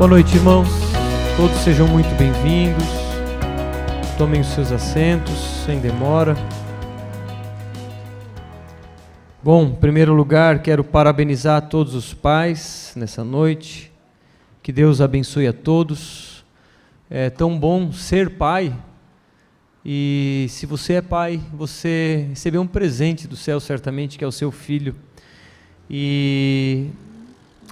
Boa noite, irmãos. Todos sejam muito bem-vindos. Tomem os seus assentos, sem demora. Bom, em primeiro lugar, quero parabenizar todos os pais nessa noite. Que Deus abençoe a todos. É tão bom ser pai. E se você é pai, você recebeu um presente do céu, certamente, que é o seu filho. E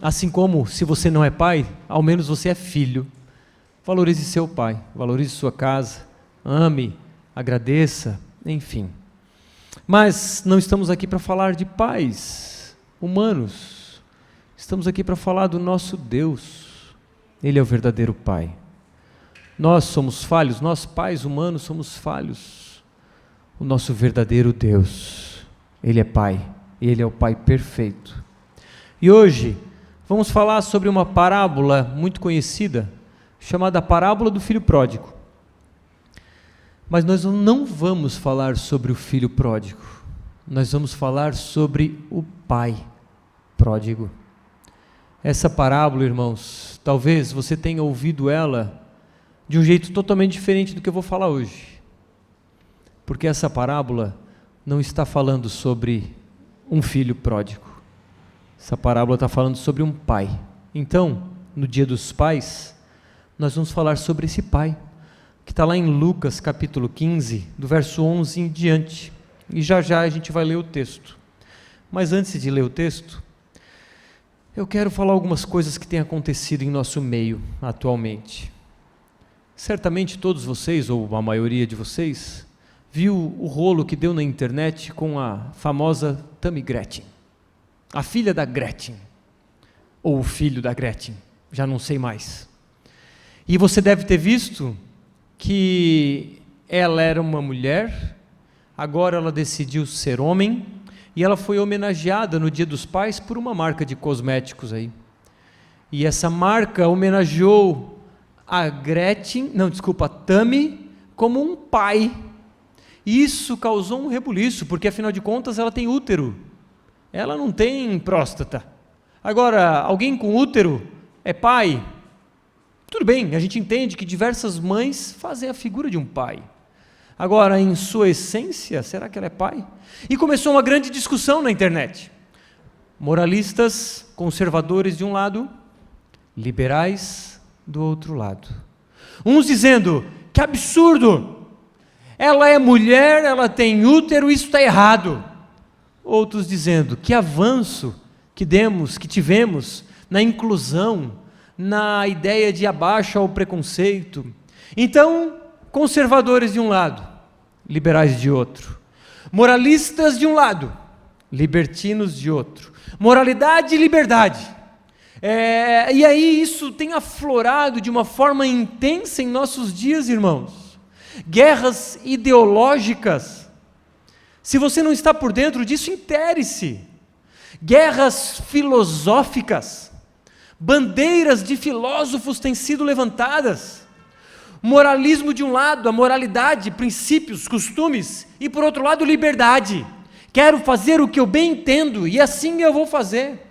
assim como se você não é pai, ao menos você é filho. Valorize seu pai, valorize sua casa, ame, agradeça, enfim. Mas não estamos aqui para falar de pais humanos. Estamos aqui para falar do nosso Deus. Ele é o verdadeiro pai. Nós somos falhos, nós pais humanos somos falhos. O nosso verdadeiro Deus, Ele é pai, Ele é o pai perfeito. E hoje vamos falar sobre uma parábola muito conhecida, chamada parábola do filho pródigo. Mas nós não vamos falar sobre o filho pródigo, nós vamos falar sobre o pai pródigo. Essa parábola, irmãos, talvez você tenha ouvido ela de um jeito totalmente diferente do que eu vou falar hoje, porque essa parábola não está falando sobre um filho pródigo. Essa parábola está falando sobre um pai. Então, no dia dos pais, nós vamos falar sobre esse pai, que está lá em Lucas capítulo 15, do verso 11 em diante. E já já a gente vai ler o texto. Mas antes de ler o texto, eu quero falar algumas coisas que têm acontecido em nosso meio atualmente. Certamente todos vocês, ou a maioria de vocês, viu o rolo que deu na internet com a famosa Tammy Gretchen. A filha da Gretchen, ou o filho da Gretchen, já não sei mais. E você deve ter visto que ela era uma mulher, agora ela decidiu ser homem, e ela foi homenageada no Dia dos Pais por uma marca de cosméticos aí. E essa marca homenageou a Tammy, como um pai. E isso causou um rebuliço, porque afinal de contas ela tem útero. Ela não tem próstata. Agora, alguém com útero é pai? Tudo bem, a gente entende que diversas mães fazem a figura de um pai. Agora, em sua essência, será que ela é pai? E começou uma grande discussão na internet. Moralistas, conservadores de um lado, liberais do outro lado. Uns dizendo, que absurdo! Ela é mulher, ela tem útero, isso está errado. Outros dizendo, que avanço que tivemos na inclusão, na ideia de abaixo ao preconceito. Então, conservadores de um lado, liberais de outro. Moralistas de um lado, libertinos de outro. Moralidade e liberdade. E aí isso tem aflorado de uma forma intensa em nossos dias, irmãos. Guerras ideológicas. Se você não está por dentro disso, intere-se. Guerras filosóficas, bandeiras de filósofos têm sido levantadas. Moralismo de um lado, a moralidade, princípios, costumes, e por outro lado, liberdade. Quero fazer o que eu bem entendo e assim eu vou fazer.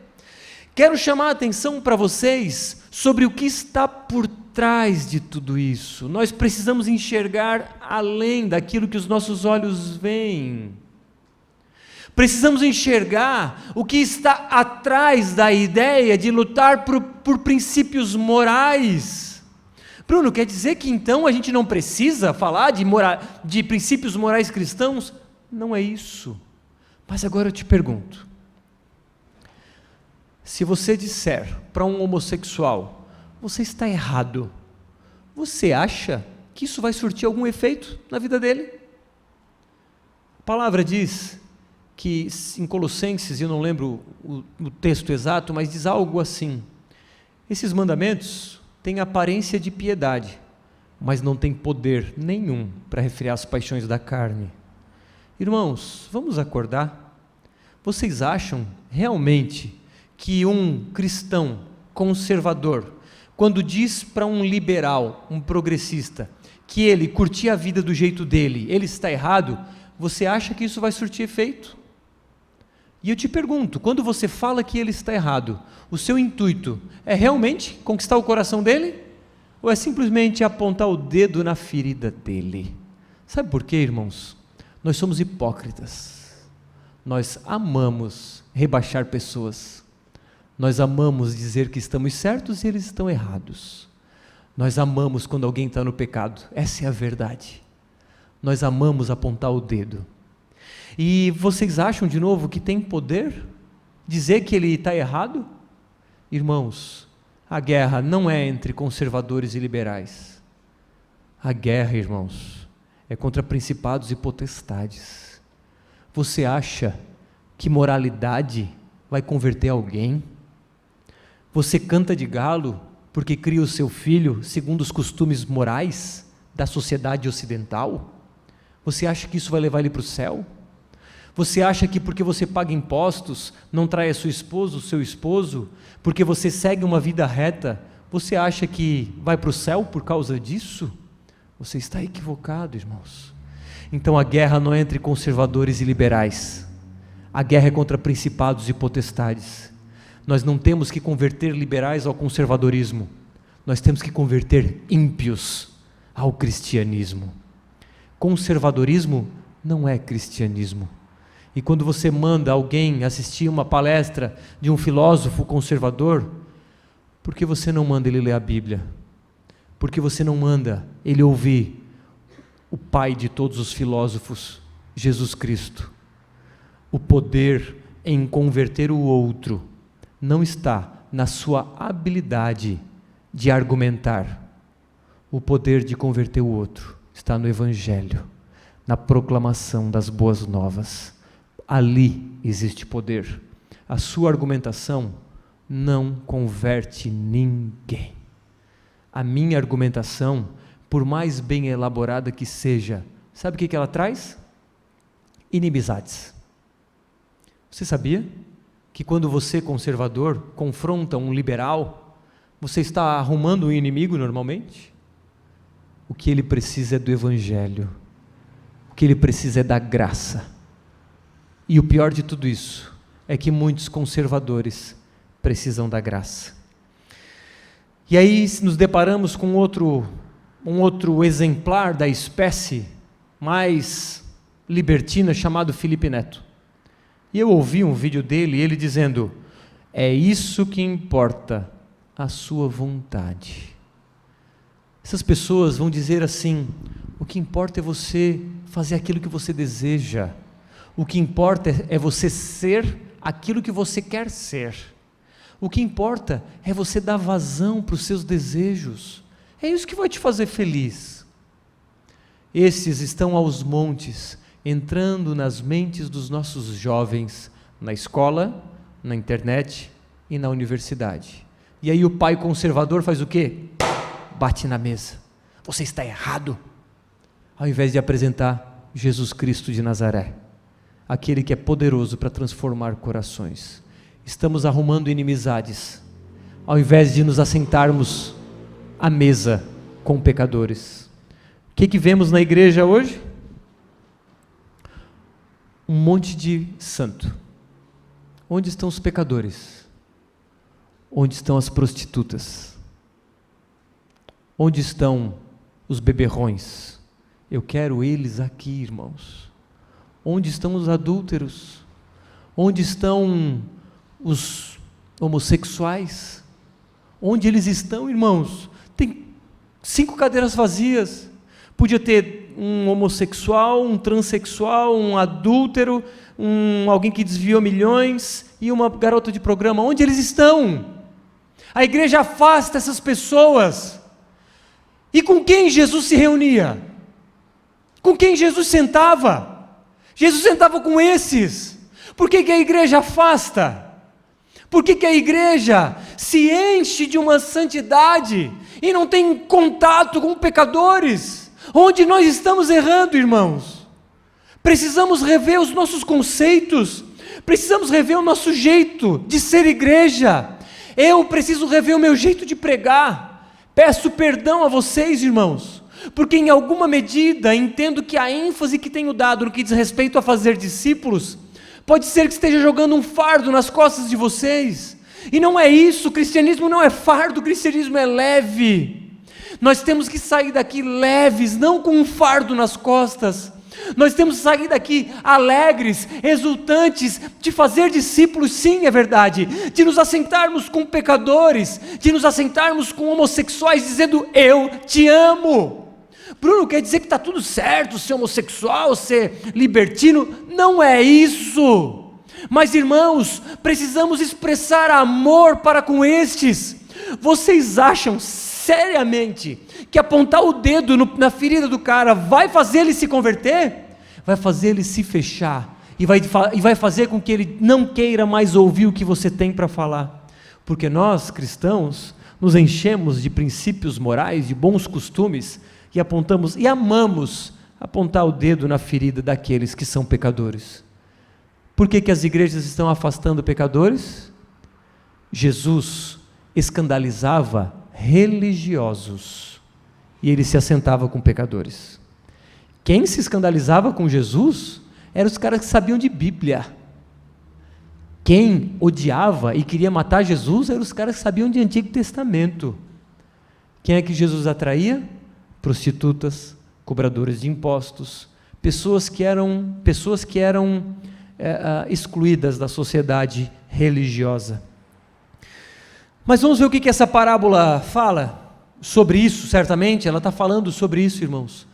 Quero chamar a atenção para vocês sobre o que está por trás de tudo isso. Nós precisamos enxergar além daquilo que os nossos olhos veem. Precisamos enxergar o que está atrás da ideia de lutar por princípios morais. Bruno, quer dizer que então a gente não precisa falar de princípios morais cristãos? Não é isso. Mas agora eu te pergunto, se você disser para um homossexual, você está errado, você acha que isso vai surtir algum efeito na vida dele? A palavra diz que em Colossenses, eu não lembro o texto exato, mas diz algo assim, esses mandamentos têm aparência de piedade, mas não têm poder nenhum para refrear as paixões da carne. Irmãos, vamos acordar? Vocês acham realmente que um cristão conservador, quando diz para um liberal, um progressista, que ele curtir a vida do jeito dele, ele está errado, você acha que isso vai surtir efeito? E eu te pergunto, quando você fala que ele está errado, o seu intuito é realmente conquistar o coração dele? Ou é simplesmente apontar o dedo na ferida dele? Sabe por quê, irmãos? Nós somos hipócritas. Nós amamos rebaixar pessoas. Nós amamos dizer que estamos certos e eles estão errados. Nós amamos quando alguém está no pecado. Essa é a verdade. Nós amamos apontar o dedo. E vocês acham, de novo, que tem poder dizer que ele está errado? Irmãos, a guerra não é entre conservadores e liberais. A guerra, irmãos, é contra principados e potestades. Você acha que moralidade vai converter alguém? Você canta de galo porque cria o seu filho segundo os costumes morais da sociedade ocidental? Você acha que isso vai levar ele para o céu? Você acha que porque você paga impostos, não trai a sua esposa, o seu esposo, porque você segue uma vida reta, você acha que vai para o céu por causa disso? Você está equivocado, irmãos. Então a guerra não é entre conservadores e liberais. A guerra é contra principados e potestades. Nós não temos que converter liberais ao conservadorismo. Nós temos que converter ímpios ao cristianismo. Conservadorismo não é cristianismo. E quando você manda alguém assistir uma palestra de um filósofo conservador, por que você não manda ele ler a Bíblia? Por que você não manda ele ouvir o pai de todos os filósofos, Jesus Cristo? O poder em converter o outro não está na sua habilidade de argumentar. O poder de converter o outro está no Evangelho, na proclamação das boas novas. Ali existe poder. A sua argumentação não converte ninguém. A minha argumentação, por mais bem elaborada que seja, sabe o que ela traz? Inimizades. Você sabia que quando você, conservador, confronta um liberal, você está arrumando um inimigo normalmente? O que ele precisa é do Evangelho. O que ele precisa é da graça. E o pior de tudo isso é que muitos conservadores precisam da graça. E aí nos deparamos com um outro exemplar da espécie mais libertina chamado Felipe Neto. E eu ouvi um vídeo dele, ele dizendo: é isso que importa, a sua vontade. Essas pessoas vão dizer assim: o que importa é você fazer aquilo que você deseja. O que importa é você ser aquilo que você quer ser. O que importa é você dar vazão para os seus desejos. É isso que vai te fazer feliz. Esses estão aos montes, entrando nas mentes dos nossos jovens, na escola, na internet e na universidade. E aí o pai conservador faz o quê? Bate na mesa. Você está errado. Ao invés de apresentar Jesus Cristo de Nazaré, aquele que é poderoso para transformar corações. Estamos arrumando inimizades, ao invés de nos assentarmos à mesa com pecadores. O que vemos na igreja hoje? Um monte de santo. Onde estão os pecadores? Onde estão as prostitutas? Onde estão os beberrões? Eu quero eles aqui, irmãos. Onde estão os adúlteros? Onde estão os homossexuais? Onde eles estão, irmãos? Tem 5 cadeiras vazias. Podia ter um homossexual, um transexual, um adúltero, alguém que desviou milhões e uma garota de programa. Onde eles estão? A igreja afasta essas pessoas. E com quem Jesus se reunia? Com quem Jesus sentava? Jesus sentava com esses. Por que a igreja afasta? Por que a igreja se enche de uma santidade e não tem contato com pecadores? Onde nós estamos errando, irmãos? Precisamos rever os nossos conceitos, precisamos rever o nosso jeito de ser igreja. Eu preciso rever o meu jeito de pregar. Peço perdão a vocês, irmãos, porque em alguma medida entendo que a ênfase que tenho dado no que diz respeito a fazer discípulos Pode ser que esteja jogando um fardo nas costas de vocês. E não é isso, o cristianismo não é fardo, o cristianismo é leve. Nós temos que sair daqui leves, não com um fardo nas costas. Nós temos que sair daqui alegres, exultantes, de fazer discípulos, sim, é verdade, de nos assentarmos com pecadores, de nos assentarmos com homossexuais, dizendo: eu te amo. Bruno, quer dizer que está tudo certo ser homossexual, ser libertino? Não é isso. Mas, irmãos, precisamos expressar amor para com estes. Vocês acham seriamente que apontar o dedo na ferida do cara vai fazer ele se converter? Vai fazer ele se fechar e vai fazer com que ele não queira mais ouvir o que você tem para falar, porque nós cristãos nos enchemos de princípios morais, de bons costumes, e apontamos e amamos apontar o dedo na ferida daqueles que são pecadores. Por que as igrejas estão afastando pecadores? Jesus escandalizava religiosos e ele se assentava com pecadores. Quem se escandalizava com Jesus eram os caras que sabiam de Bíblia. Quem odiava e queria matar Jesus eram os caras que sabiam de Antigo Testamento. Quem é que Jesus atraía? Prostitutas, cobradores de impostos, pessoas que eram excluídas da sociedade religiosa. Mas vamos ver o que essa parábola fala sobre isso. Certamente ela está falando sobre isso, irmãos.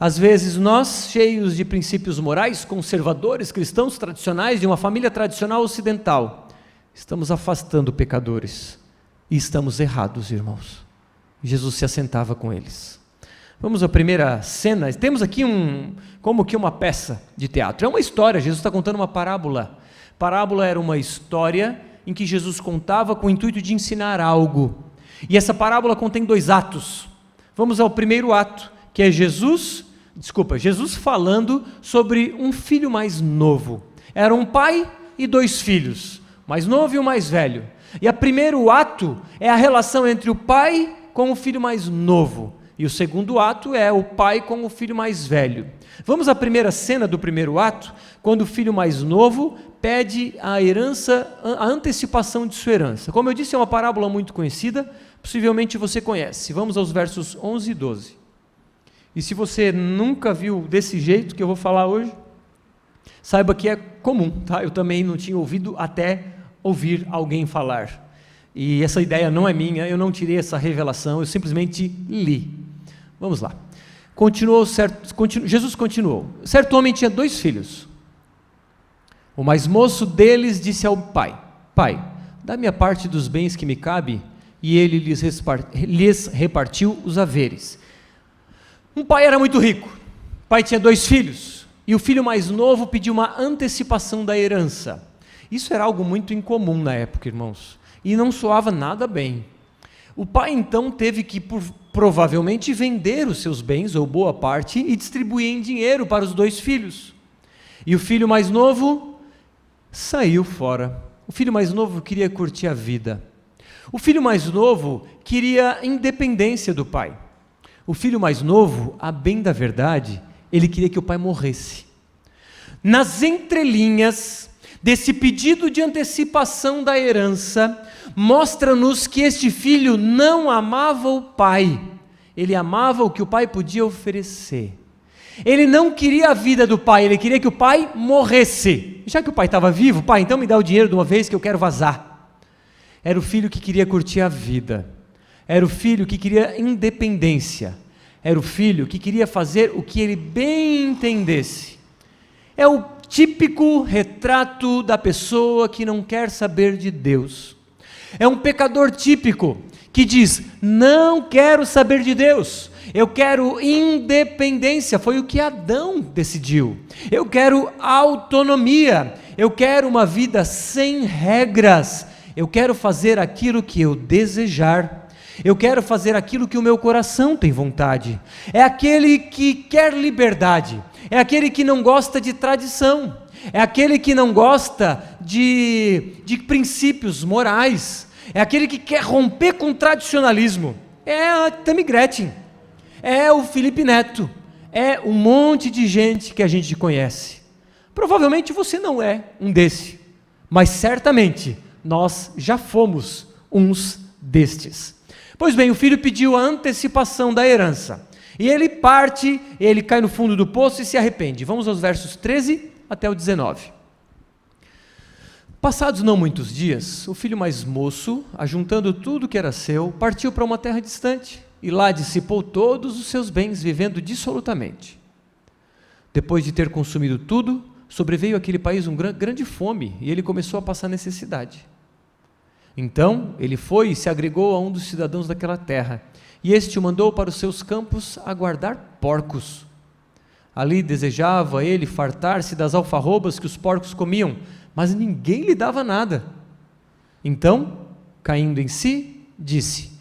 Às vezes nós, cheios de princípios morais, conservadores, cristãos tradicionais, de uma família tradicional ocidental, estamos afastando pecadores, e estamos errados, irmãos. Jesus se assentava com eles. Vamos à primeira cena. Temos aqui como que uma peça de teatro, é uma história. Jesus está contando uma parábola. Parábola era uma história em que Jesus contava com o intuito de ensinar algo, e essa parábola contém 2 atos. Vamos ao primeiro ato, que é Jesus falando sobre um filho mais novo. Era um pai e 2 filhos, o mais novo e o mais velho, e o primeiro ato é a relação entre o pai com o filho mais novo, e o segundo ato é o pai com o filho mais velho. Vamos à primeira cena do primeiro ato, quando o filho mais novo pede a herança, a antecipação de sua herança. Como eu disse, é uma parábola muito conhecida, possivelmente você conhece. Vamos aos versos 11 e 12. E se você nunca viu desse jeito que eu vou falar hoje, saiba que é comum, tá? Eu também não tinha ouvido até ouvir alguém falar. E essa ideia não é minha, eu não tirei essa revelação, eu simplesmente li. Vamos lá. Jesus continuou. Certo homem tinha 2 filhos. O mais moço deles disse ao pai: Pai, dá-me a parte dos bens que me cabe. E ele lhes repartiu os haveres. Um pai era muito rico. O pai tinha 2 filhos. E o filho mais novo pediu uma antecipação da herança. Isso era algo muito incomum na época, irmãos. E não soava nada bem. O pai então teve que provavelmente vender os seus bens, ou boa parte, e distribuir em dinheiro para os 2 filhos. E o filho mais novo saiu fora. O filho mais novo queria curtir a vida. O filho mais novo queria independência do pai. O filho mais novo, a bem da verdade, ele queria que o pai morresse. Nas entrelinhas desse pedido de antecipação da herança, mostra-nos que este filho não amava o pai, ele amava o que o pai podia oferecer. Ele não queria a vida do pai, ele queria que o pai morresse. Já que o pai estava vivo, pai, então me dá o dinheiro de uma vez que eu quero vazar. Era o filho que queria curtir a vida, era o filho que queria independência, era o filho que queria fazer o que ele bem entendesse. É o típico retrato da pessoa que não quer saber de Deus. É um pecador típico que diz: não quero saber de Deus, eu quero independência. Foi o que Adão decidiu. Eu quero autonomia, eu quero uma vida sem regras, eu quero fazer aquilo que eu desejar, eu quero fazer aquilo que o meu coração tem vontade. É aquele que quer liberdade, é aquele que não gosta de tradição, é aquele que não gosta de princípios morais, é aquele que quer romper com o tradicionalismo. É a Tammy Gretchen, é o Felipe Neto, é um monte de gente que a gente conhece. Provavelmente você não é um desse, mas certamente nós já fomos uns destes. Pois bem, o filho pediu a antecipação da herança, e ele parte, ele cai no fundo do poço e se arrepende. Vamos aos versos 13 até o 19. Passados não muitos dias, o filho mais moço, ajuntando tudo que era seu, partiu para uma terra distante, e lá dissipou todos os seus bens, vivendo dissolutamente. Depois de ter consumido tudo, sobreveio àquele país uma grande fome, e ele começou a passar necessidade. Então ele foi e se agregou a um dos cidadãos daquela terra, e este o mandou para os seus campos a guardar porcos. Ali desejava ele fartar-se das alfarrobas que os porcos comiam, mas ninguém lhe dava nada. Então, caindo em si, disse: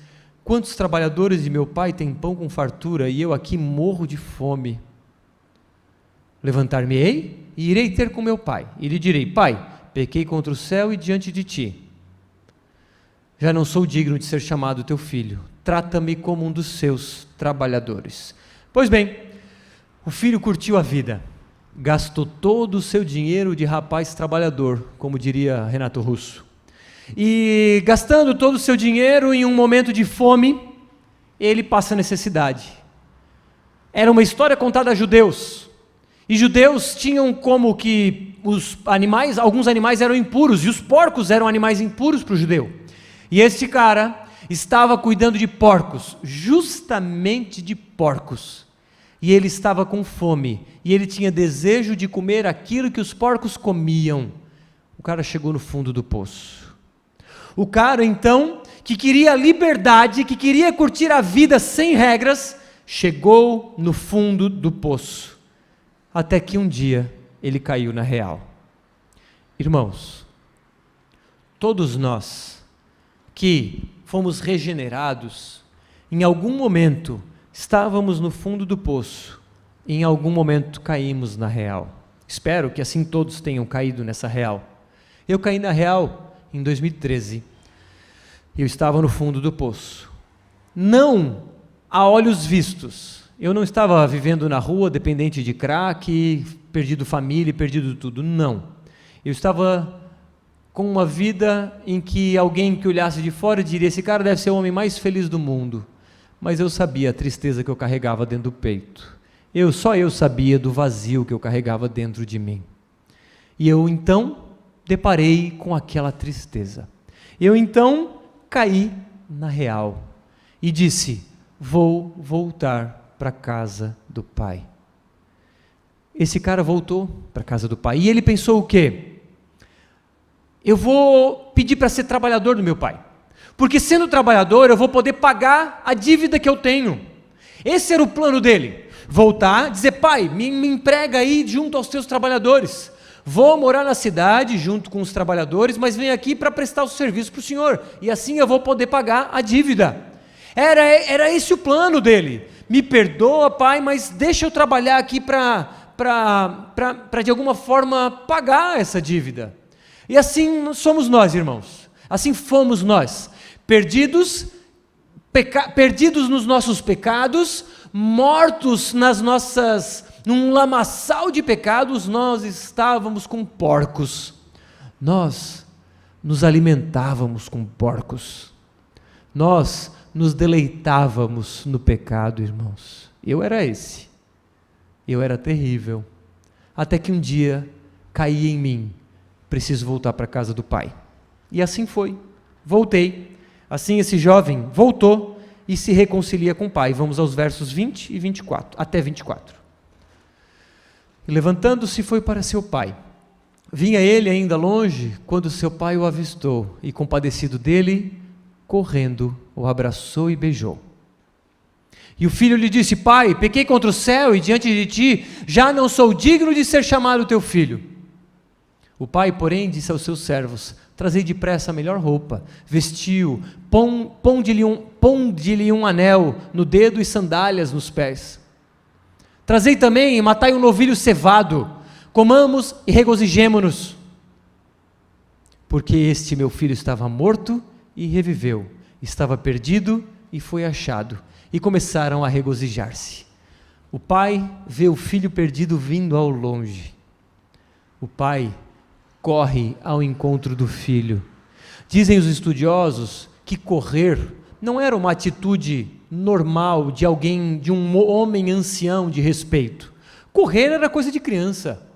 quantos trabalhadores de meu pai têm pão com fartura, e eu aqui morro de fome? Levantar-me-ei e irei ter com meu pai, e lhe direi: pai, pequei contra o céu e diante de ti. Já não sou digno de ser chamado teu filho, trata-me como um dos seus trabalhadores. Pois bem, o filho curtiu a vida, gastou todo o seu dinheiro de rapaz trabalhador, como diria Renato Russo, e gastando todo o seu dinheiro em um momento de fome, ele passa necessidade. Era uma história contada a judeus, e judeus tinham como que os animais, alguns animais eram impuros, e os porcos eram animais impuros para o judeu. E este cara estava cuidando de porcos, justamente de porcos, e ele estava com fome, e ele tinha desejo de comer aquilo que os porcos comiam. O cara chegou no fundo do poço. O cara então, que queria liberdade, que queria curtir a vida sem regras, chegou no fundo do poço, até que um dia ele caiu na real. Irmãos, todos nós que fomos regenerados, em algum momento estávamos no fundo do poço, e em algum momento caímos na real. Espero que assim todos tenham caído nessa real. Eu caí na real em 2013, eu estava no fundo do poço, não a olhos vistos, eu não estava vivendo na rua, dependente de crack, perdido família, perdido tudo, não, eu estava com uma vida em que alguém que olhasse de fora diria: esse cara deve ser o homem mais feliz do mundo, mas eu sabia a tristeza que eu carregava dentro do peito, só eu sabia do vazio que eu carregava dentro de mim, e eu então deparei com aquela tristeza, eu então caí na real, e disse: vou voltar para a casa do pai. Esse cara voltou para a casa do pai, e ele pensou o quê? Eu vou pedir para ser trabalhador do meu pai, porque sendo trabalhador eu vou poder pagar a dívida que eu tenho. Esse era o plano dele, voltar, dizer: pai, me emprega aí junto aos teus trabalhadores, vou morar na cidade junto com os trabalhadores, mas venho aqui para prestar o serviço para o senhor, e assim eu vou poder pagar a dívida. Era esse o plano dele: me perdoa, pai, mas deixa eu trabalhar aqui para de alguma forma pagar essa dívida. E assim somos nós, irmãos, assim fomos nós, perdidos nos nossos pecados, mortos num lamaçal de pecados, nós estávamos com porcos, nós nos alimentávamos com porcos, nós nos deleitávamos no pecado, irmãos. Eu era terrível, até que um dia caí em mim: preciso voltar para a casa do pai. E assim foi, voltei. Assim esse jovem voltou e se reconcilia com o pai. Vamos aos versos 20 e 24, até 24. E levantando-se foi para seu pai. Vinha ele ainda longe, quando seu pai o avistou, e compadecido dele, correndo, o abraçou e beijou. E o filho lhe disse: pai, pequei contra o céu e diante de ti, já não sou digno de ser chamado teu filho. O pai, porém, disse aos seus servos: trazei depressa a melhor roupa, vestiu, ponde-lhe um anel no dedo e sandálias nos pés. Trazei também e matai um novilho cevado, comamos e regozijemo-nos. Porque este meu filho estava morto e reviveu, estava perdido e foi achado. E começaram a regozijar-se. O pai vê o filho perdido vindo ao longe. O pai corre ao encontro do filho. Dizem os estudiosos que correr não era uma atitude normal de alguém, de um homem ancião de respeito. Correr era coisa de criança.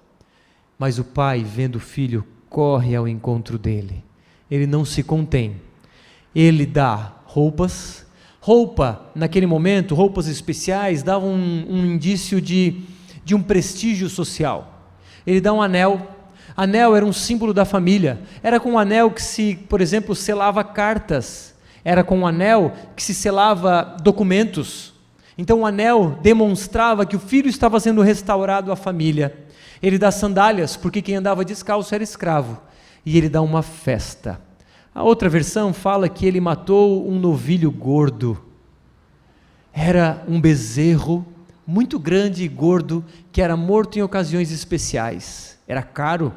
Mas o pai, vendo o filho, corre ao encontro dele. Ele não se contém. Ele dá roupas. Roupa, naquele momento, roupas especiais, davam um indício de um prestígio social. Ele dá um anel. Anel era um símbolo da família. Era com um anel que se, por exemplo, selava cartas. Era com um anel que se selava documentos. Então o anel demonstrava que o filho estava sendo restaurado à família. Ele dá sandálias, porque quem andava descalço era escravo. E ele dá uma festa. A outra versão fala que ele matou um novilho gordo. Era um bezerro muito grande e gordo, que era morto em ocasiões especiais. Era caro.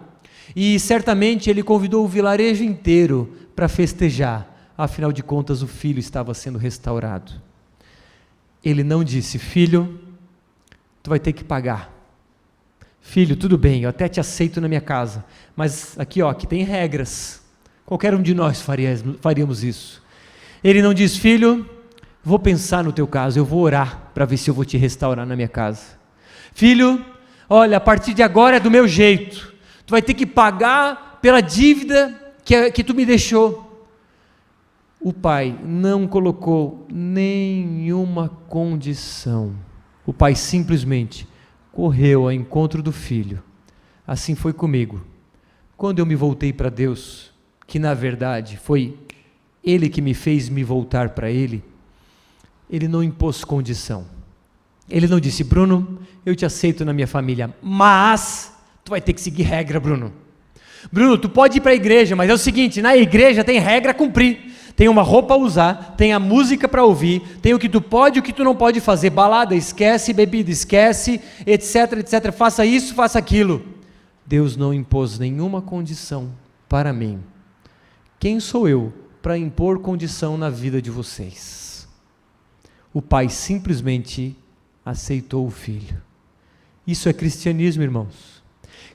E certamente ele convidou o vilarejo inteiro para festejar. Afinal de contas, o filho estava sendo restaurado. Ele não disse: filho, tu vai ter que pagar. Filho, tudo bem, eu até te aceito na minha casa, mas aqui tem regras. Qualquer um de nós faríamos isso. Ele não diz: filho, vou pensar no teu caso, eu vou orar para ver se eu vou te restaurar na minha casa. Filho, olha, a partir de agora é do meu jeito. Tu vai ter que pagar pela dívida que tu me deixou. O pai não colocou nenhuma condição. O pai simplesmente correu ao encontro do filho. Assim foi comigo. Quando eu me voltei para Deus, que na verdade foi Ele que me fez me voltar para Ele, Ele não impôs condição. Ele não disse: Bruno, eu te aceito na minha família, mas tu vai ter que seguir regra, Bruno. Bruno, tu pode ir para a igreja, mas é o seguinte, na igreja tem regra a cumprir. Tem uma roupa a usar, tem a música para ouvir, tem o que tu pode e o que tu não pode fazer. Balada, esquece, bebida, esquece, etc, etc. Faça isso, faça aquilo. Deus não impôs nenhuma condição para mim. Quem sou eu para impor condição na vida de vocês? O pai simplesmente aceitou o filho. Isso é cristianismo, irmãos.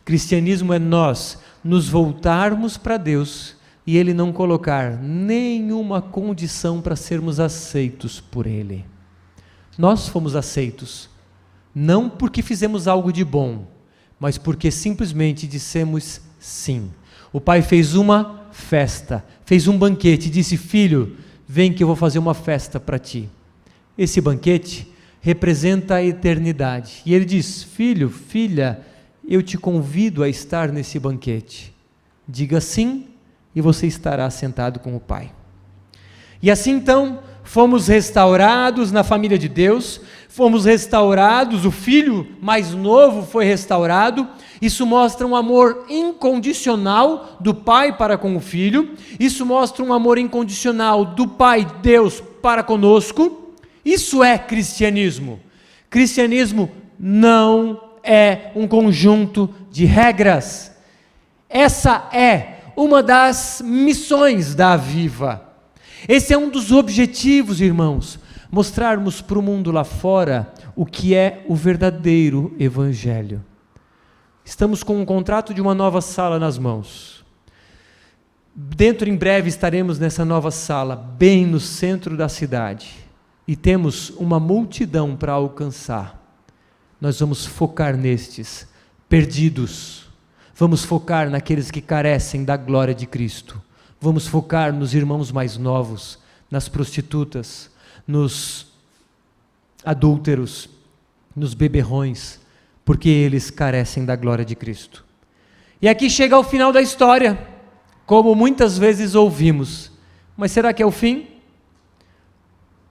Cristianismo é nós nos voltarmos para Deus e Ele não colocar nenhuma condição para sermos aceitos por Ele. Nós fomos aceitos, não porque fizemos algo de bom, mas porque simplesmente dissemos sim. O pai fez uma festa, fez um banquete, disse: filho, vem que eu vou fazer uma festa para ti. Esse banquete representa a eternidade. E ele diz: filho, filha, eu te convido a estar nesse banquete. Diga sim, e você estará sentado com o Pai. E assim então, fomos restaurados na família de Deus, fomos restaurados, o filho mais novo foi restaurado. Isso mostra um amor incondicional do pai para com o filho, isso mostra um amor incondicional do Pai Deus para conosco. Isso é cristianismo. Cristianismo não é um conjunto de regras. Essa é uma das missões da Aviva. Esse é um dos objetivos, irmãos, mostrarmos para o mundo lá fora o que é o verdadeiro evangelho. Estamos com um contrato de uma nova sala nas mãos. Dentro em breve estaremos nessa nova sala, bem no centro da cidade, e temos uma multidão para alcançar. Nós vamos focar nestes perdidos. Vamos focar naqueles que carecem da glória de Cristo. Vamos focar nos irmãos mais novos, nas prostitutas, nos adúlteros, nos beberrões, porque eles carecem da glória de Cristo. E aqui chega ao final da história, como muitas vezes ouvimos. Mas será que é o fim?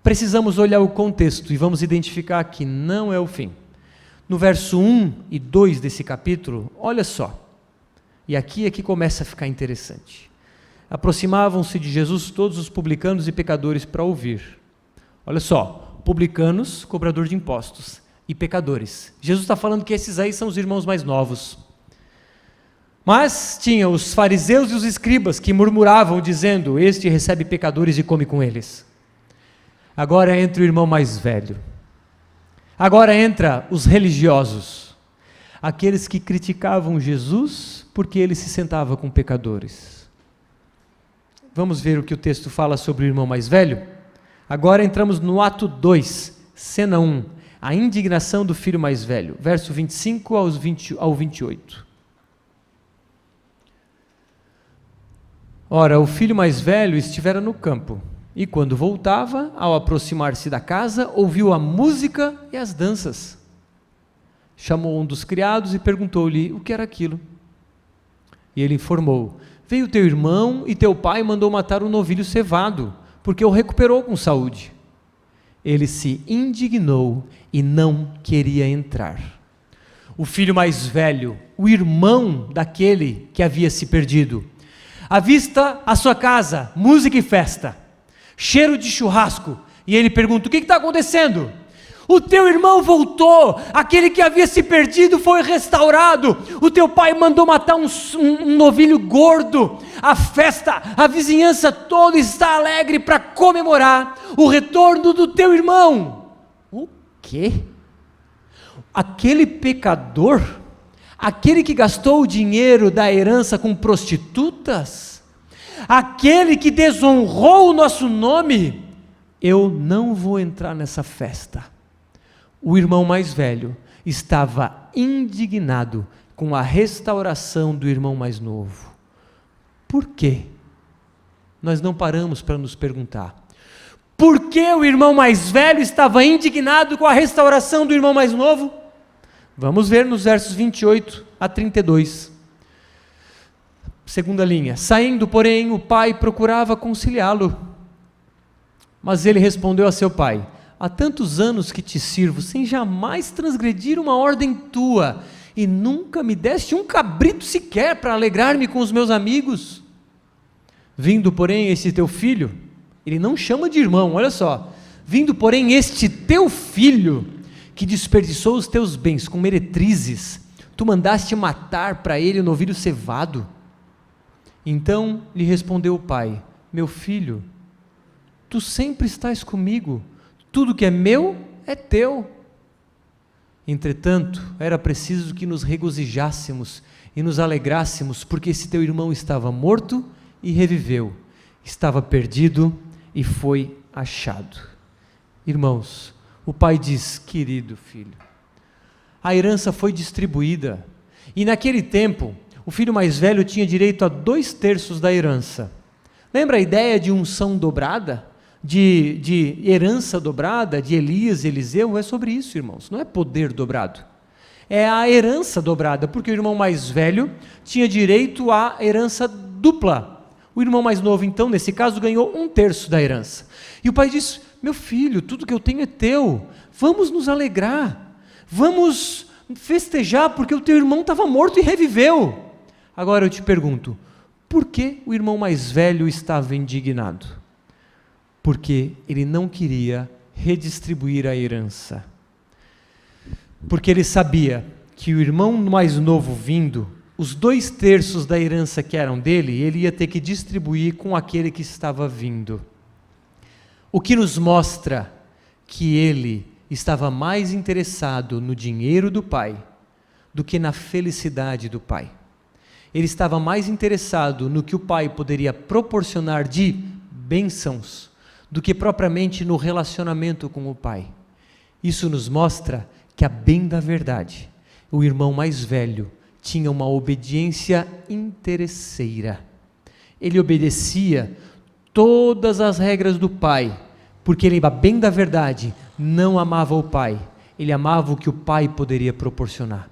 Precisamos olhar o contexto e vamos identificar que não é o fim. No verso 1 e 2 desse capítulo, olha só. E aqui é que começa a ficar interessante. Aproximavam-se de Jesus todos os publicanos e pecadores para ouvir. Olha só, publicanos, cobrador de impostos, e pecadores. Jesus está falando que esses aí são os irmãos mais novos. Mas tinha os fariseus e os escribas que murmuravam dizendo: este recebe pecadores e come com eles. Agora entra o irmão mais velho. Agora entra os religiosos. aqueles que criticavam Jesus porque ele se sentava com pecadores. Vamos ver o que o texto fala sobre o irmão mais velho? Agora entramos no ato 2, cena 1, a indignação do filho mais velho, verso 25 ao 28. Ora, o filho mais velho estivera no campo, e quando voltava, ao aproximar-se da casa, ouviu a música e as danças. Chamou um dos criados e perguntou-lhe o que era aquilo. E ele informou: veio teu irmão e teu pai mandou matar um novilho cevado, porque o recuperou com saúde. Ele se indignou e não queria entrar. O filho mais velho, o irmão daquele que havia se perdido, avista a sua casa, música e festa, cheiro de churrasco, e ele pergunta: o que está acontecendo? O teu irmão voltou, aquele que havia se perdido foi restaurado, o teu pai mandou matar um novilho gordo, a festa, a vizinhança toda está alegre para comemorar o retorno do teu irmão. O quê? Aquele pecador, aquele que gastou o dinheiro da herança com prostitutas, aquele que desonrou o nosso nome, eu não vou entrar nessa festa. O irmão mais velho estava indignado com a restauração do irmão mais novo. Por quê? Nós não paramos para nos perguntar. Por que o irmão mais velho estava indignado com a restauração do irmão mais novo? Vamos ver nos versos 28 a 32. Segunda linha. Saindo, porém, o pai procurava conciliá-lo. Mas ele respondeu a seu pai: há tantos anos que te sirvo, sem jamais transgredir uma ordem tua, e nunca me deste um cabrito sequer para alegrar-me com os meus amigos. Vindo, porém, este teu filho, ele não chama de irmão, olha só. Vindo, porém, este teu filho, que desperdiçou os teus bens com meretrizes, tu mandaste matar para ele o novilho cevado. Então lhe respondeu o pai: meu filho, tu sempre estás comigo, tudo que é meu é teu. Entretanto, era preciso que nos regozijássemos e nos alegrássemos, porque esse teu irmão estava morto e reviveu, estava perdido e foi achado. Irmãos, o pai diz: querido filho, a herança foi distribuída, e naquele tempo, o filho mais velho tinha direito a 2/3 da herança. Lembra a ideia de unção dobrada? De herança dobrada, de Elias e Eliseu? É sobre isso, irmãos, não é poder dobrado, é a herança dobrada, porque o irmão mais velho tinha direito à herança dupla, o irmão mais novo, então, nesse caso, ganhou 1/3 da herança, e o pai disse: meu filho, tudo que eu tenho é teu, vamos nos alegrar, vamos festejar, porque o teu irmão estava morto e reviveu. Agora eu te pergunto, por que o irmão mais velho estava indignado? Porque ele não queria redistribuir a herança. Porque ele sabia que o irmão mais novo vindo, os 2/3 da herança que eram dele, ele ia ter que distribuir com aquele que estava vindo. O que nos mostra que ele estava mais interessado no dinheiro do pai do que na felicidade do pai. Ele estava mais interessado no que o pai poderia proporcionar de bênçãos do que propriamente no relacionamento com o pai. Isso nos mostra que, a bem da verdade, o irmão mais velho tinha uma obediência interesseira. Ele obedecia todas as regras do pai, porque ele, a bem da verdade, não amava o pai, ele amava o que o pai poderia proporcionar.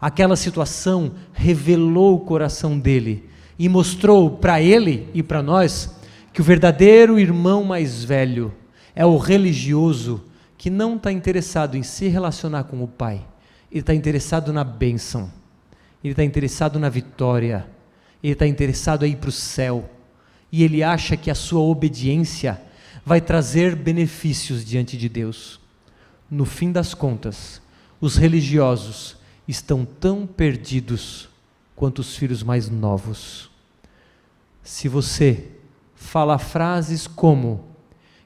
Aquela situação revelou o coração dele e mostrou para ele e para nós que o verdadeiro irmão mais velho é o religioso que não está interessado em se relacionar com o pai, ele está interessado na bênção, ele está interessado na vitória, ele está interessado em ir para o céu, e ele acha que a sua obediência vai trazer benefícios diante de Deus. No fim das contas, os religiosos estão tão perdidos quanto os filhos mais novos. Se você fala frases como: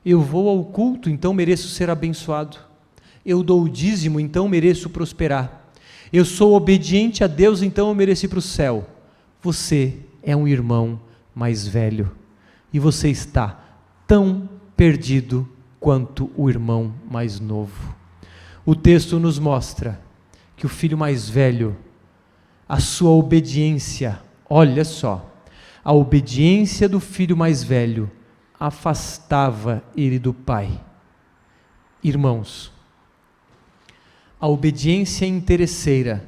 eu vou ao culto, então mereço ser abençoado, eu dou o dízimo, então mereço prosperar, Eu sou obediente a Deus, então eu mereci para o céu. Você é um irmão mais velho e você está tão perdido quanto o irmão mais novo. O texto nos mostra que o filho mais velho, a sua obediência, olha só, a obediência do filho mais velho afastava ele do pai. Irmãos, a obediência interesseira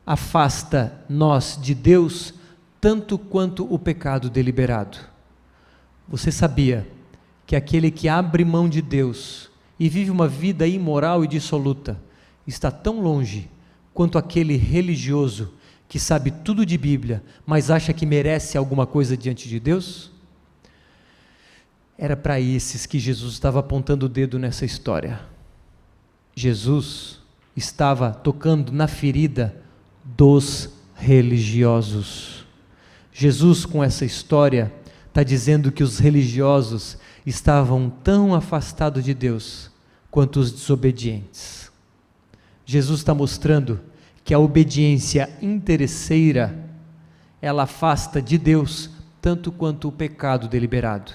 afasta nós de Deus tanto quanto o pecado deliberado. Você sabia que aquele que abre mão de Deus e vive uma vida imoral e dissoluta está tão longe quanto aquele religioso que sabe tudo de Bíblia, mas acha que merece alguma coisa diante de Deus? Era para esses que Jesus estava apontando o dedo nessa história. Jesus estava tocando na ferida dos religiosos. Jesus, com essa história, está dizendo que os religiosos estavam tão afastados de Deus quanto os desobedientes. Jesus está mostrando que a obediência interesseira, ela afasta de Deus tanto quanto o pecado deliberado.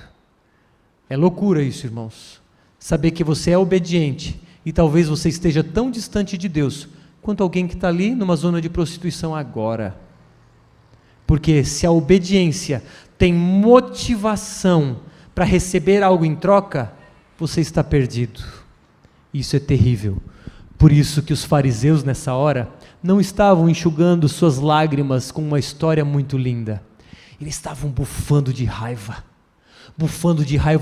É loucura isso, irmãos, saber que você é obediente e talvez você esteja tão distante de Deus quanto alguém que está ali numa zona de prostituição agora. Porque se a obediência tem motivação para receber algo em troca, você está perdido. Isso é terrível. Por isso que os fariseus nessa hora não estavam enxugando suas lágrimas com uma história muito linda. Eles estavam bufando de raiva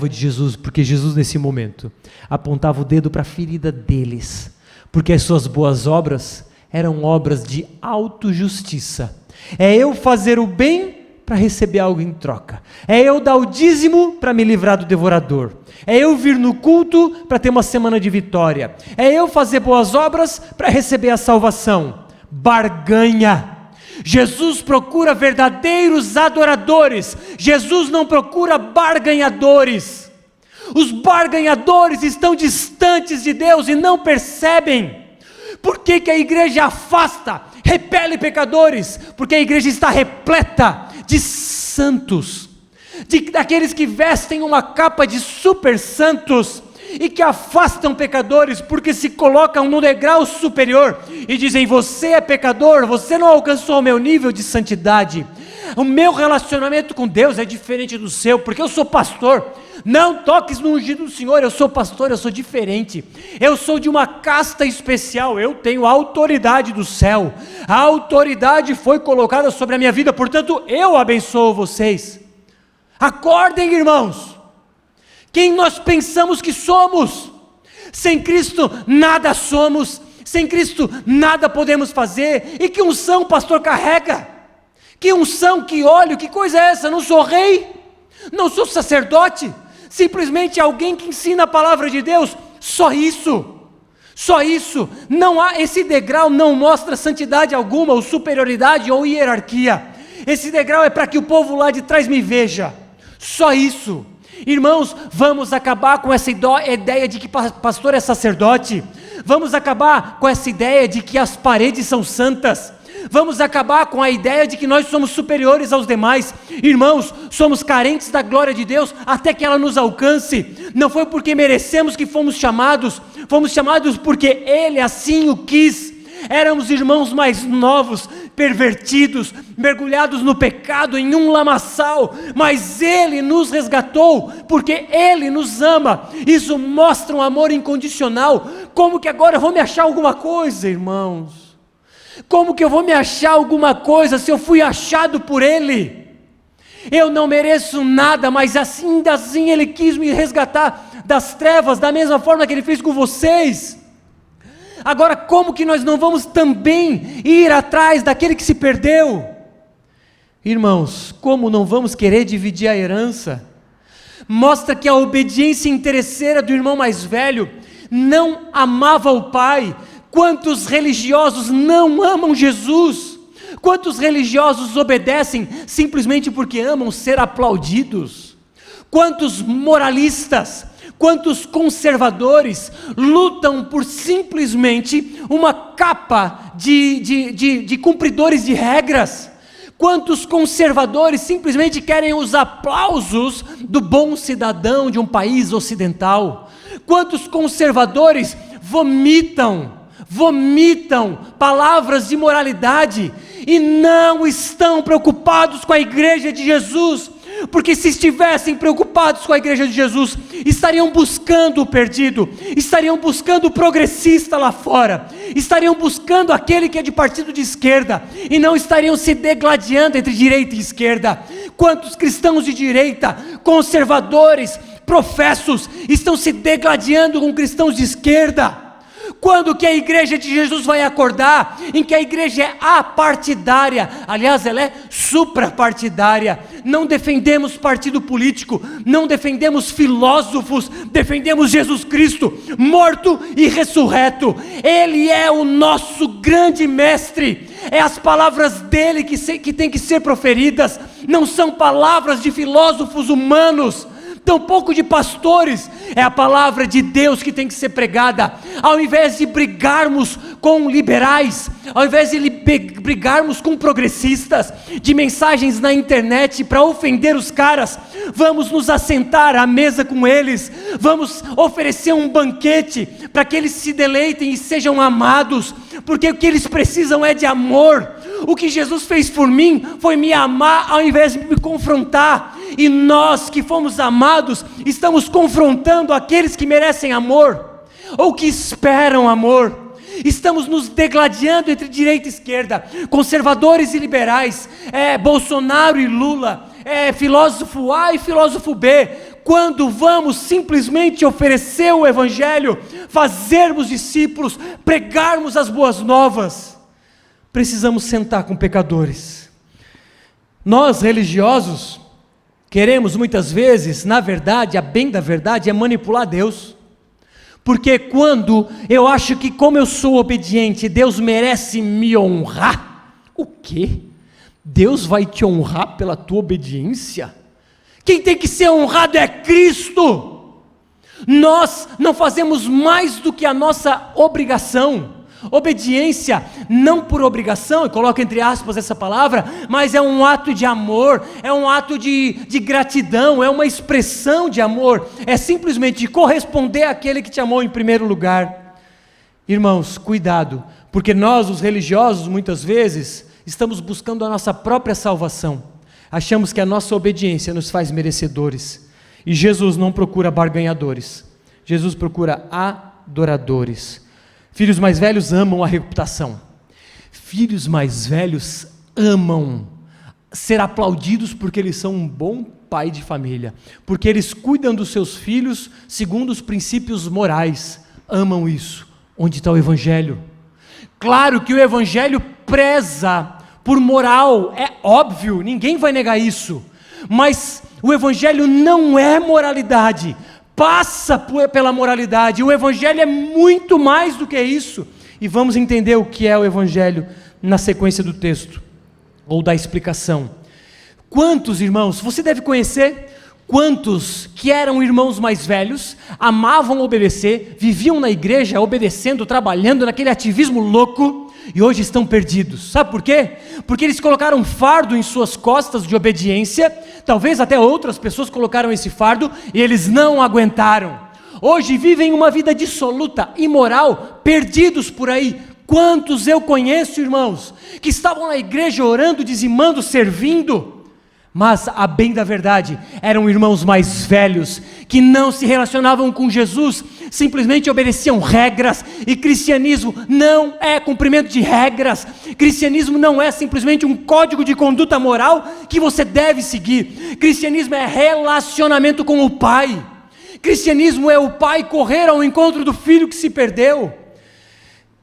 de Jesus, porque Jesus nesse momento apontava o dedo para a ferida deles, porque as suas boas obras eram obras de autojustiça. É eu fazer o bem para receber algo em troca, é eu dar o dízimo para me livrar do devorador, é eu vir no culto para ter uma semana de vitória, é eu fazer boas obras para receber a salvação. Barganha. Jesus procura verdadeiros adoradores, Jesus não procura barganhadores. Os barganhadores estão distantes de Deus e não percebem. Por que a igreja afasta, repele pecadores? Porque a igreja está repleta de santos, daqueles que vestem uma capa de super santos e que afastam pecadores porque se colocam no degrau superior e dizem: você é pecador, você não alcançou o meu nível de santidade, o meu relacionamento com Deus é diferente do seu, porque eu sou pastor. Não toques no ungido do Senhor, eu sou pastor, eu sou diferente, eu sou de uma casta especial, eu tenho a autoridade do céu, a autoridade foi colocada sobre a minha vida, portanto eu abençoo vocês. Acordem, irmãos. Quem nós pensamos que somos? Sem Cristo nada somos, sem Cristo nada podemos fazer. E que unção o pastor carrega? Que unção, que óleo, que coisa é essa? Não sou rei, não sou sacerdote, simplesmente alguém que ensina a palavra de Deus. Só isso, não há, esse degrau não mostra santidade alguma, ou superioridade, ou hierarquia. Esse degrau é para que o povo lá de trás me veja, só isso. Irmãos, vamos acabar com essa ideia de que pastor é sacerdote, vamos acabar com essa ideia de que as paredes são santas, vamos acabar com a ideia de que nós somos superiores aos demais. Irmãos, somos carentes da glória de Deus até que ela nos alcance. Não foi porque merecemos que fomos chamados porque Ele assim o quis. Éramos irmãos mais novos, pervertidos, mergulhados no pecado, em um lamaçal, mas Ele nos resgatou, porque Ele nos ama. Isso mostra um amor incondicional. Como que agora eu vou me achar alguma coisa, irmãos? Como que eu vou me achar alguma coisa se eu fui achado por Ele? Eu não mereço nada, mas assim Ele quis me resgatar das trevas, da mesma forma que Ele fez com vocês. Agora, como que nós não vamos também ir atrás daquele que se perdeu? Irmãos, como não vamos querer dividir a herança? Mostra que a obediência interesseira do irmão mais velho não amava o pai. Quantos religiosos não amam Jesus? Quantos religiosos obedecem simplesmente porque amam ser aplaudidos? Quantos moralistas, Quantos conservadores lutam por simplesmente uma capa de cumpridores de regras? Quantos conservadores simplesmente querem os aplausos do bom cidadão de um país ocidental? Quantos conservadores vomitam palavras de moralidade e não estão preocupados com a igreja de Jesus? Porque se estivessem preocupados com a igreja de Jesus, estariam buscando o perdido, estariam buscando o progressista lá fora, estariam buscando aquele que é de partido de esquerda, e não estariam se degladiando entre direita e esquerda. Quantos cristãos de direita, conservadores, professos, estão se degladiando com cristãos de esquerda? Quando que a igreja de Jesus vai acordar, em que a igreja é apartidária, aliás ela é suprapartidária, não defendemos partido político, não defendemos filósofos, defendemos Jesus Cristo, morto e ressurreto. Ele é o nosso grande mestre, é as palavras dele que tem que ser proferidas, não são palavras de filósofos humanos, tampouco de pastores, é a palavra de Deus que tem que ser pregada. Ao invés de brigarmos com liberais, ao invés de brigarmos com progressistas, de mensagens na internet para ofender os caras, vamos nos assentar à mesa com eles, vamos oferecer um banquete para que eles se deleitem e sejam amados, porque o que eles precisam é de amor. O que Jesus fez por mim foi me amar ao invés de me confrontar, e nós que fomos amados estamos confrontando aqueles que merecem amor, ou que esperam amor. Estamos nos degladiando entre direita e esquerda, conservadores e liberais, Bolsonaro e Lula, filósofo A e filósofo B, quando vamos simplesmente oferecer o evangelho, fazermos discípulos, pregarmos as boas novas. Precisamos sentar com pecadores. Nós religiosos queremos muitas vezes, na verdade, a bem da verdade é manipular Deus, porque quando eu acho que como eu sou obediente, Deus merece me honrar. O quê? Deus vai te honrar pela tua obediência? Quem tem que ser honrado é Cristo. Nós não fazemos mais do que a nossa obrigação. Obediência, não por obrigação, e coloco entre aspas essa palavra, mas é um ato de amor, é um ato de gratidão, é uma expressão de amor, é simplesmente corresponder àquele que te amou em primeiro lugar. Irmãos, cuidado, porque nós, os religiosos, muitas vezes, estamos buscando a nossa própria salvação, achamos que a nossa obediência nos faz merecedores, e Jesus não procura barganhadores, Jesus procura adoradores. Filhos mais velhos amam a reputação. Filhos mais velhos amam ser aplaudidos porque eles são um bom pai de família, porque eles cuidam dos seus filhos segundo os princípios morais. Amam isso. Onde está o Evangelho? Claro que o Evangelho preza por moral, é óbvio, ninguém vai negar isso, mas o Evangelho não é moralidade, passa pela moralidade. O Evangelho é muito mais do que isso, e vamos entender o que é o Evangelho na sequência do texto, ou da explicação. Quantos irmãos, você deve conhecer, quantos que eram irmãos mais velhos, amavam obedecer, viviam na igreja obedecendo, trabalhando naquele ativismo louco, e hoje estão perdidos. Sabe por quê? Porque eles colocaram um fardo em suas costas de obediência, talvez até outras pessoas colocaram esse fardo, e eles não aguentaram. Hoje vivem uma vida dissoluta, imoral, perdidos por aí. Quantos eu conheço, irmãos, que estavam na igreja orando, dizimando, servindo, mas a bem da verdade, eram irmãos mais velhos, que não se relacionavam com Jesus, simplesmente obedeciam regras, e cristianismo não é cumprimento de regras, cristianismo não é simplesmente um código de conduta moral que você deve seguir, cristianismo é relacionamento com o Pai, cristianismo é o pai correr ao encontro do filho que se perdeu.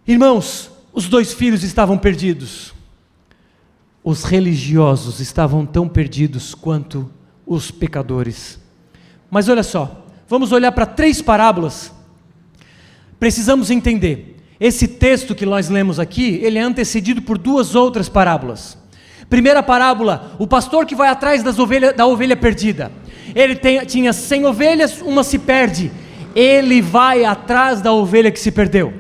Irmãos, os dois filhos estavam perdidos. Os religiosos estavam tão perdidos quanto os pecadores. Mas olha só, vamos olhar para 3 parábolas. Precisamos entender, esse texto que nós lemos aqui, ele é antecedido por 2 outras parábolas. Primeira parábola, o pastor que vai atrás da ovelha perdida. Ele tinha 100 ovelhas, uma se perde. Ele vai atrás da ovelha que se perdeu.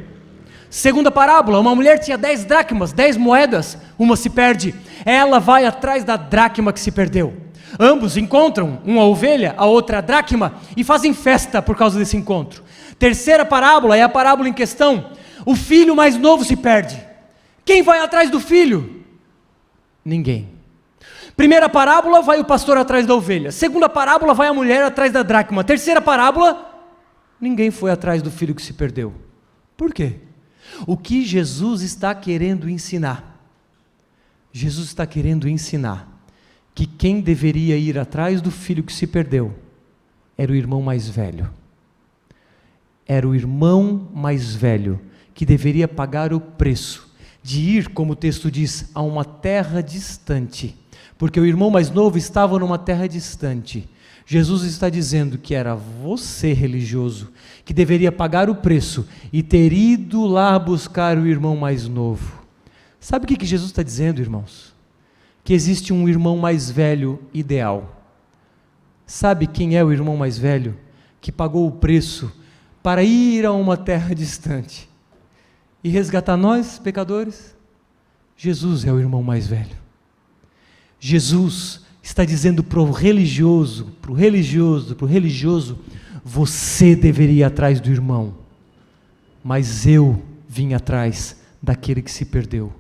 Segunda parábola, uma mulher tinha 10 dracmas, 10 moedas, uma se perde. Ela vai atrás da dracma que se perdeu. Ambos encontram, uma ovelha, a outra a dracma, e fazem festa por causa desse encontro. Terceira parábola é a parábola em questão. O filho mais novo se perde. Quem vai atrás do filho? Ninguém. Primeira parábola, vai o pastor atrás da ovelha. Segunda parábola, vai a mulher atrás da dracma. Terceira parábola, ninguém foi atrás do filho que se perdeu. Por quê? O que Jesus está querendo ensinar? Jesus está querendo ensinar que quem deveria ir atrás do filho que se perdeu era o irmão mais velho. Era o irmão mais velho que deveria pagar o preço de ir, como o texto diz, a uma terra distante, porque o irmão mais novo estava numa terra distante. Jesus está dizendo que era você, religioso, que deveria pagar o preço e ter ido lá buscar o irmão mais novo. Sabe o que Jesus está dizendo, irmãos? Que existe um irmão mais velho ideal. Sabe quem é o irmão mais velho que pagou o preço para ir a uma terra distante e resgatar nós, pecadores? Jesus é o irmão mais velho. Jesus está dizendo para o religioso, você deveria ir atrás do irmão, mas eu vim atrás daquele que se perdeu.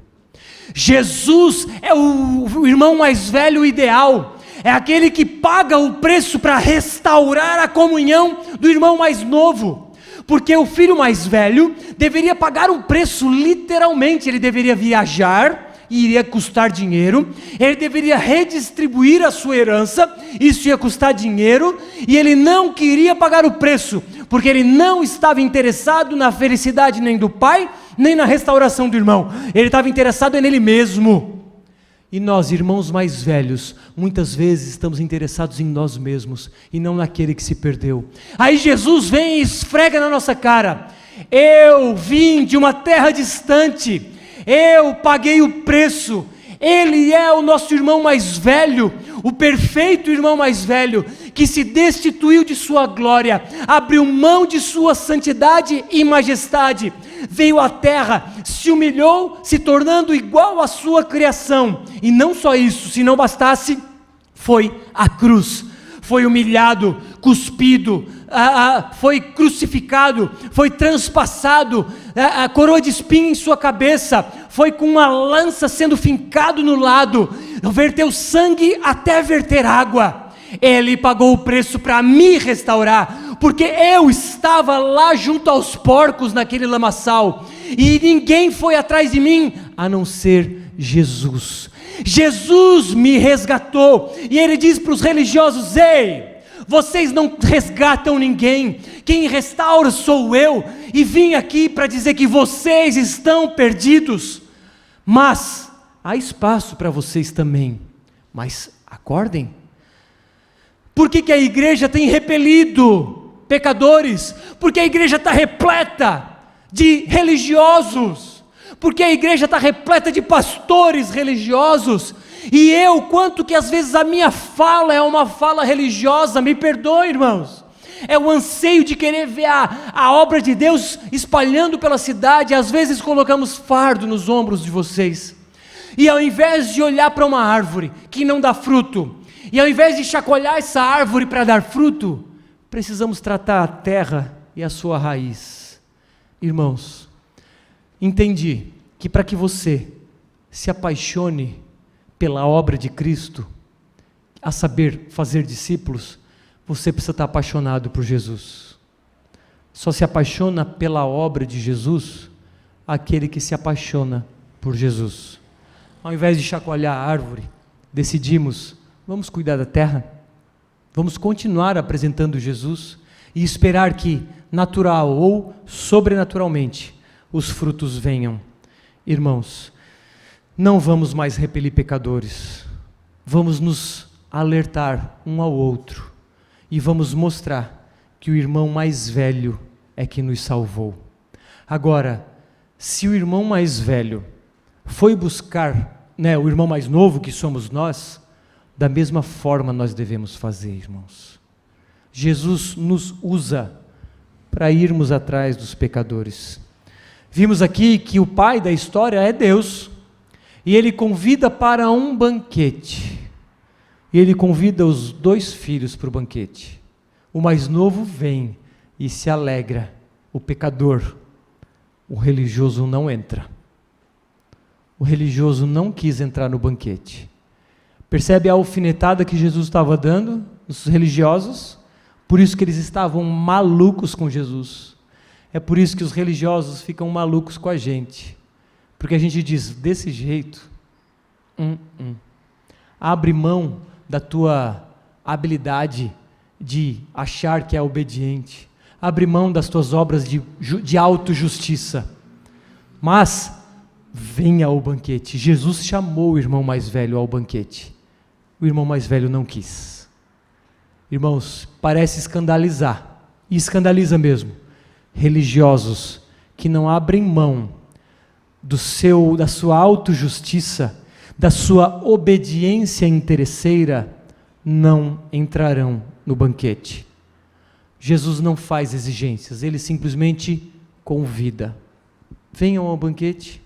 Jesus é o irmão mais velho ideal, é aquele que paga o preço para restaurar a comunhão do irmão mais novo, porque o filho mais velho deveria pagar um preço literalmente, ele deveria viajar, e iria custar dinheiro, ele deveria redistribuir a sua herança, isso ia custar dinheiro, e ele não queria pagar o preço, porque ele não estava interessado na felicidade nem do pai, nem na restauração do irmão, ele estava interessado nele mesmo. E nós, irmãos mais velhos, muitas vezes estamos interessados em nós mesmos, e não naquele que se perdeu. Aí Jesus vem e esfrega na nossa cara: eu vim de uma terra distante, eu paguei o preço, ele é o nosso irmão mais velho, o perfeito irmão mais velho, que se destituiu de sua glória, abriu mão de sua santidade e majestade, veio à terra, se humilhou, se tornando igual à sua criação, e não só isso, se não bastasse, foi à cruz, foi humilhado, cuspido, foi crucificado, foi transpassado, a coroa de espinho em sua cabeça, foi com uma lança sendo fincado no lado, verteu sangue até verter água. Ele pagou o preço para me restaurar, porque eu estava lá junto aos porcos naquele lamaçal, e ninguém foi atrás de mim, a não ser Jesus. Jesus me resgatou, e ele diz para os religiosos: ei, vocês não resgatam ninguém, quem restaura sou eu, e vim aqui para dizer que vocês estão perdidos, mas há espaço para vocês também, mas acordem. Por que a igreja tem repelido pecadores? Porque a igreja está repleta de religiosos, porque a igreja está repleta de pastores religiosos, e eu, quanto que às vezes a minha fala é uma fala religiosa, me perdoe, irmãos, é o anseio de querer ver a obra de Deus espalhando pela cidade. Às vezes colocamos fardo nos ombros de vocês, e ao invés de olhar para uma árvore que não dá fruto, e ao invés de chacoalhar essa árvore para dar fruto, precisamos tratar a terra e a sua raiz. Irmãos, entendi que para que você se apaixone pela obra de Cristo, a saber, fazer discípulos, você precisa estar apaixonado por Jesus. Só se apaixona pela obra de Jesus aquele que se apaixona por Jesus. Ao invés de chacoalhar a árvore, decidimos: vamos cuidar da terra, vamos continuar apresentando Jesus e esperar que, natural ou sobrenaturalmente, os frutos venham. Irmãos, não vamos mais repelir pecadores, vamos nos alertar um ao outro, e vamos mostrar que o irmão mais velho é que nos salvou. Agora, se o irmão mais velho foi buscar, o irmão mais novo, que somos nós, da mesma forma nós devemos fazer, irmãos. Jesus nos usa para irmos atrás dos pecadores. Vimos aqui que o pai da história é Deus, e ele convida para um banquete, e ele convida os 2 filhos para o banquete. O mais novo vem e se alegra, o pecador, o religioso não entra. O religioso não quis entrar no banquete. Percebe a alfinetada que Jesus estava dando nos religiosos? Por isso que eles estavam malucos com Jesus. É por isso que os religiosos ficam malucos com a gente. Porque a gente diz, desse jeito, abre mão da tua habilidade de achar que é obediente. Abre mão das tuas obras de autojustiça. Mas, venha ao banquete. Jesus chamou o irmão mais velho ao banquete. O irmão mais velho não quis. Irmãos, parece escandalizar, e escandaliza mesmo, religiosos que não abrem mão da sua autojustiça, da sua obediência interesseira, não entrarão no banquete. Jesus não faz exigências, ele simplesmente convida. Venham ao banquete.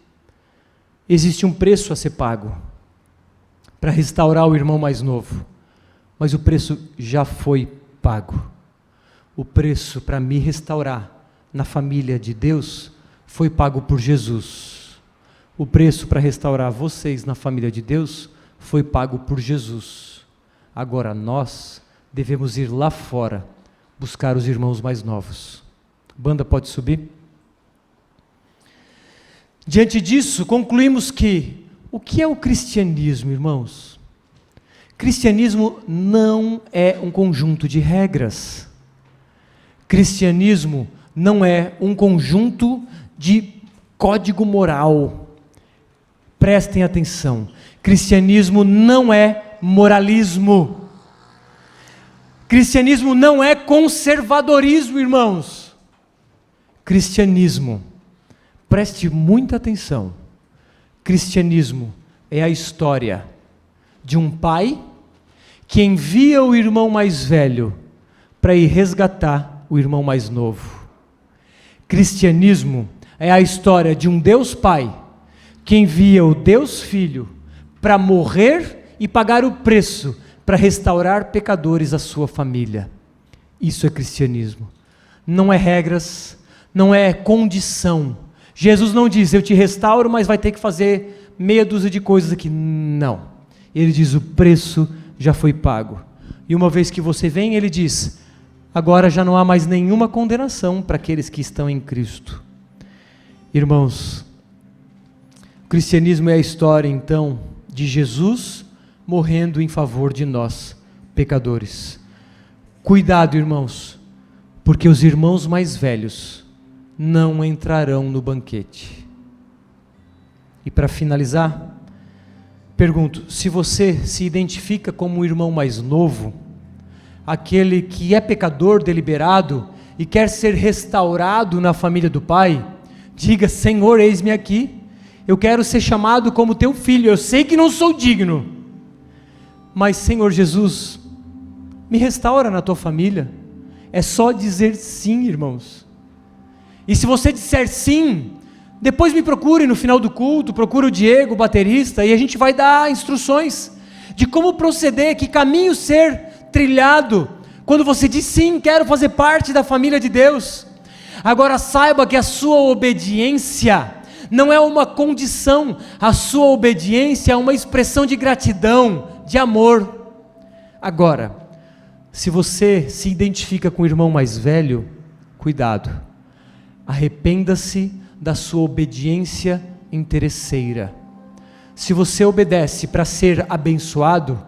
Existe um preço a ser pago para restaurar o irmão mais novo, mas o preço já foi pago. O preço para me restaurar na família de Deus foi pago por Jesus. O preço para restaurar vocês na família de Deus foi pago por Jesus. Agora nós devemos ir lá fora buscar os irmãos mais novos. Banda pode subir? Diante disso, concluímos que o que é o cristianismo, irmãos? Cristianismo não é um conjunto de regras. Cristianismo não é um conjunto de código moral. Prestem atenção. Cristianismo não é moralismo. Cristianismo não é conservadorismo, irmãos. Cristianismo, preste muita atenção. Cristianismo é a história de um pai que envia o irmão mais velho para ir resgatar o irmão mais novo. Cristianismo é a história de um Deus Pai que envia o Deus Filho para morrer e pagar o preço para restaurar pecadores à sua família. Isso é cristianismo. Não é regras, não é condição. Jesus não diz, eu te restauro, mas vai ter que fazer meia dúzia de coisas aqui. Não. Ele diz, o preço já foi pago. E uma vez que você vem, ele diz, agora já não há mais nenhuma condenação para aqueles que estão em Cristo. Irmãos, o cristianismo é a história, então, de Jesus morrendo em favor de nós, pecadores. Cuidado, irmãos, porque os irmãos mais velhos não entrarão no banquete. E para finalizar, pergunto, se você se identifica como um irmão mais novo, aquele que é pecador deliberado e quer ser restaurado na família do Pai, diga, Senhor, eis-me aqui, eu quero ser chamado como teu filho, eu sei que não sou digno, mas Senhor Jesus, me restaura na tua família. É só dizer sim, irmãos. E se você disser sim, depois me procure no final do culto, procure o Diego, o baterista, e a gente vai dar instruções de como proceder, que caminho ser trilhado, quando você diz sim, quero fazer parte da família de Deus. Agora saiba que a sua obediência não é uma condição, a sua obediência é uma expressão de gratidão, de amor. Agora, se você se identifica com o irmão mais velho, cuidado, arrependa-se da sua obediência interesseira. Se você obedece para ser abençoado,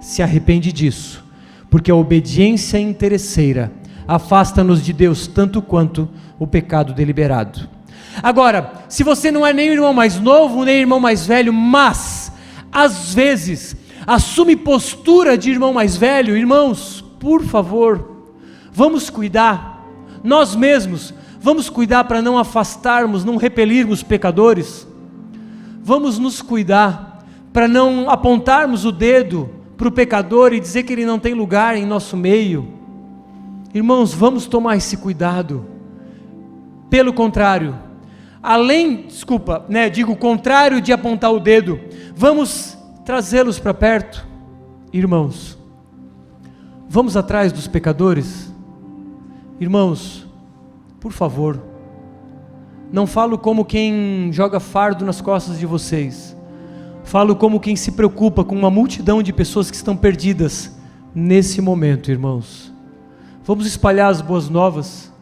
se arrepende disso, porque a obediência interesseira afasta-nos de Deus tanto quanto o pecado deliberado. Agora, se você não é nem o irmão mais novo, nem o irmão mais velho, mas, às vezes, assume postura de irmão mais velho, irmãos, por favor, vamos cuidar, nós mesmos, vamos cuidar para não afastarmos, não repelirmos pecadores, vamos nos cuidar para não apontarmos o dedo para o pecador e dizer que ele não tem lugar em nosso meio. Irmãos, vamos tomar esse cuidado, Pelo contrário, o contrário de apontar o dedo, vamos trazê-los para perto. Irmãos, vamos atrás dos pecadores. Irmãos, por favor, não falo como quem joga fardo nas costas de vocês, falo como quem se preocupa com uma multidão de pessoas que estão perdidas nesse momento. Irmãos, vamos espalhar as boas novas,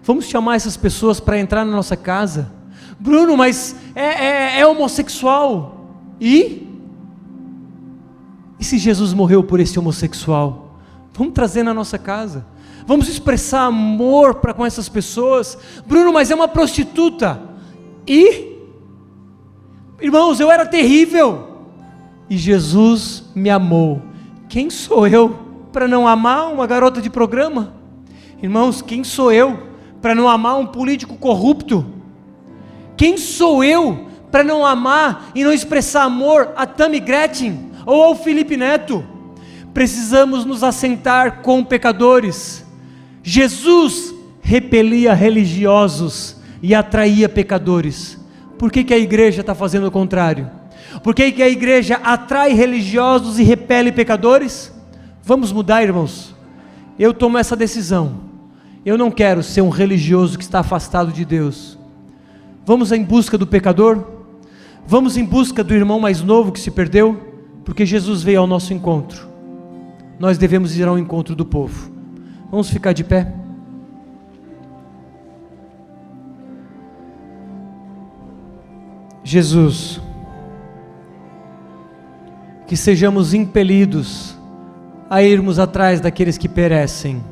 vamos chamar essas pessoas para entrar na nossa casa. Bruno, mas é homossexual, e se Jesus morreu por esse homossexual? Vamos trazer na nossa casa, vamos expressar amor para com essas pessoas. Bruno, mas é uma prostituta, e? Irmãos, eu era terrível, e Jesus me amou. Quem sou eu para não amar uma garota de programa? Irmãos, quem sou eu para não amar um político corrupto? Quem sou eu para não amar e não expressar amor a Tammy Gretchen ou ao Felipe Neto? Precisamos nos assentar com pecadores. Jesus repelia religiosos e atraía pecadores. Por que a igreja está fazendo o contrário? Por que a igreja atrai religiosos e repele pecadores? Vamos mudar, irmãos. Eu tomo essa decisão. Eu não quero ser um religioso que está afastado de Deus. Vamos em busca do pecador? Vamos em busca do irmão mais novo que se perdeu? Porque Jesus veio ao nosso encontro. Nós devemos ir ao encontro do povo. Vamos ficar de pé? Jesus, que sejamos impelidos a irmos atrás daqueles que perecem.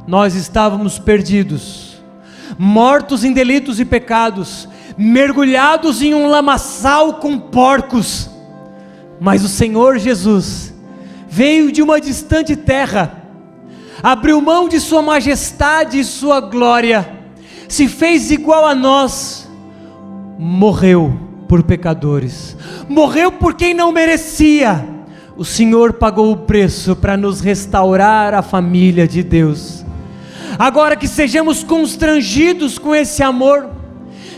Nós estávamos perdidos, mortos em delitos e pecados, mergulhados em um lamaçal com porcos, mas o Senhor Jesus veio de uma distante terra, abriu mão de sua majestade e sua glória, se fez igual a nós, morreu por pecadores, morreu por quem não merecia. O Senhor pagou o preço para nos restaurar a família de Deus. Agora que sejamos constrangidos com esse amor,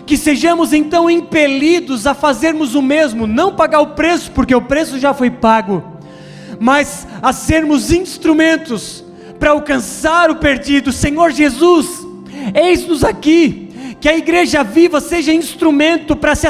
que sejamos então impelidos a fazermos o mesmo, não pagar o preço, porque o preço já foi pago, mas a sermos instrumentos para alcançar o perdido. Senhor Jesus, eis-nos aqui, que a igreja viva seja instrumento para se